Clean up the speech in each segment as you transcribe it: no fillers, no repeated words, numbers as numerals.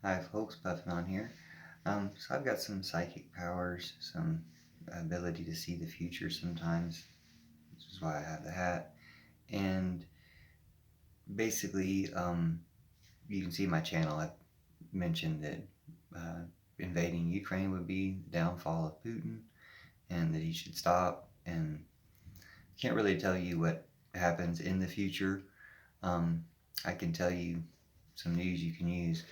Hi folks, Puffin on here. So I've got some psychic powers, some ability to see the future sometimes, which is why I have the hat. And basically, you can see my channel. I mentioned that invading Ukraine would be the downfall of Putin and that he should stop. And I can't really tell you what happens in the future. I can tell you some news you can use.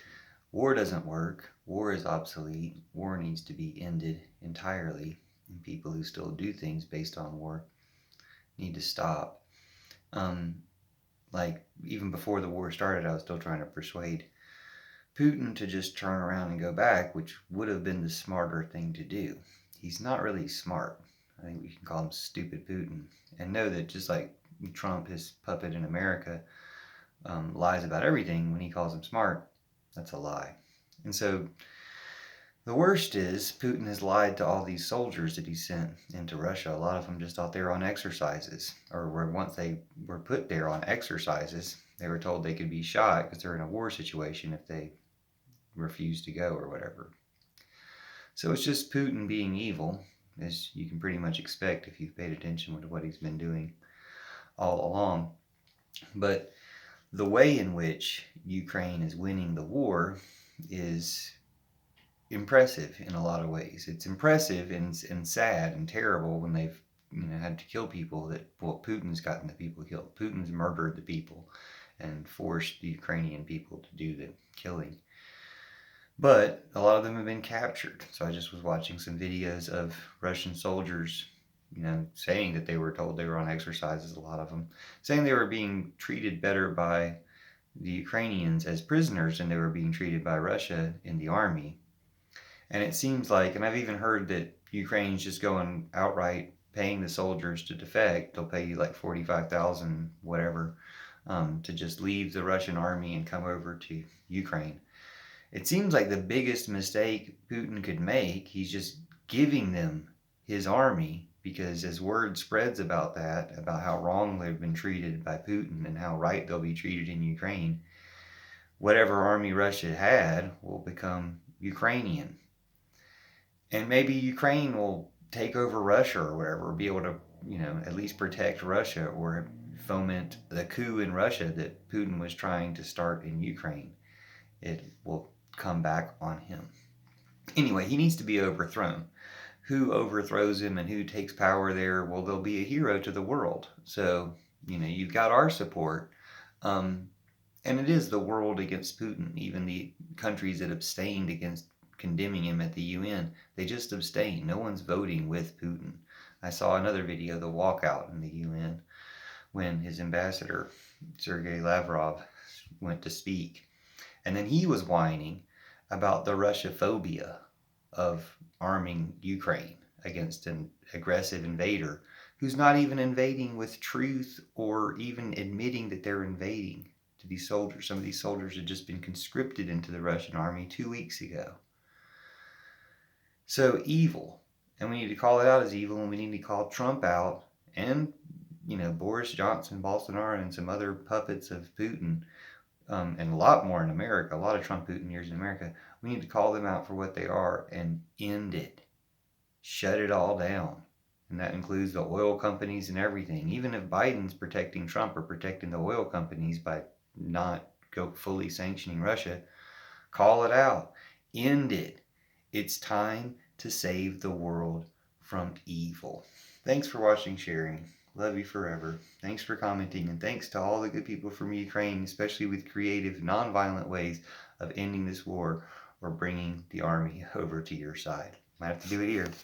War doesn't work. War is obsolete. War needs to be ended entirely. And people who still do things based on war need to stop. Um, like, even before the war started, I was still trying to persuade Putin to just turn around and go back, which would have been the smarter thing to do. He's not really smart. I think we can call him stupid Putin. And know that just like Trump, his puppet in America, lies about everything when he calls him smart, that's a lie. And so the worst is Putin has lied to all these soldiers that he sent into Russia. A lot of them just thought they were on exercises, or once they were put there on exercises, they were told they could be shot because they're in a war situation if they refused to go or whatever. So it's just Putin being evil, as you can pretty much expect if you've paid attention to what he's been doing all along. But the way in which Ukraine is winning the war is impressive in a lot of ways. It's impressive and sad and terrible when they've had to kill people Putin's gotten the people killed. Putin's murdered the people and forced the Ukrainian people to do the killing. But a lot of them have been captured. So I just was watching some videos of Russian soldiers, saying that they were told they were on exercises, a lot of them, saying they were being treated better by the Ukrainians as prisoners than they were being treated by Russia in the army. And it seems like, and I've even heard that Ukraine's just going outright paying the soldiers to defect. They'll pay you like 45,000, whatever, to just leave the Russian army and come over to Ukraine. It seems like the biggest mistake Putin could make, he's just giving them his army, because as word spreads about that, about how wrong they've been treated by Putin and how right they'll be treated in Ukraine, whatever army Russia had will become Ukrainian. And maybe Ukraine will take over Russia or whatever, or be able to, at least protect Russia or foment the coup in Russia that Putin was trying to start in Ukraine. It will come back on him. Anyway, he needs to be overthrown. Who overthrows him and who takes power there, well, they'll be a hero to the world. So, you've got our support. And it is the world against Putin. Even the countries that abstained against condemning him at the UN, they just abstain. No one's voting with Putin. I saw another video, the walkout in the UN, when his ambassador, Sergei Lavrov, went to speak. And then he was whining about the Russophobia of arming Ukraine against an aggressive invader who's not even invading with truth or even admitting that they're invading to these soldiers. Some of these soldiers had just been conscripted into the Russian army 2 weeks ago. So evil. And we need to call it out as evil, and we need to call Trump out and, Boris Johnson, Bolsonaro, and some other puppets of Putin, and a lot more in America, a lot of Trump Putin years in America. We need to call them out for what they are and end it. Shut it all down. And that includes the oil companies and everything. Even if Biden's protecting Trump or protecting the oil companies by not fully sanctioning Russia, call it out. End it. It's time to save the world from evil. Thanks for watching, sharing. Love you forever. Thanks for commenting, and thanks to all the good people from Ukraine, especially with creative, non-violent ways of ending this war or bringing the army over to your side. Might have to do it here.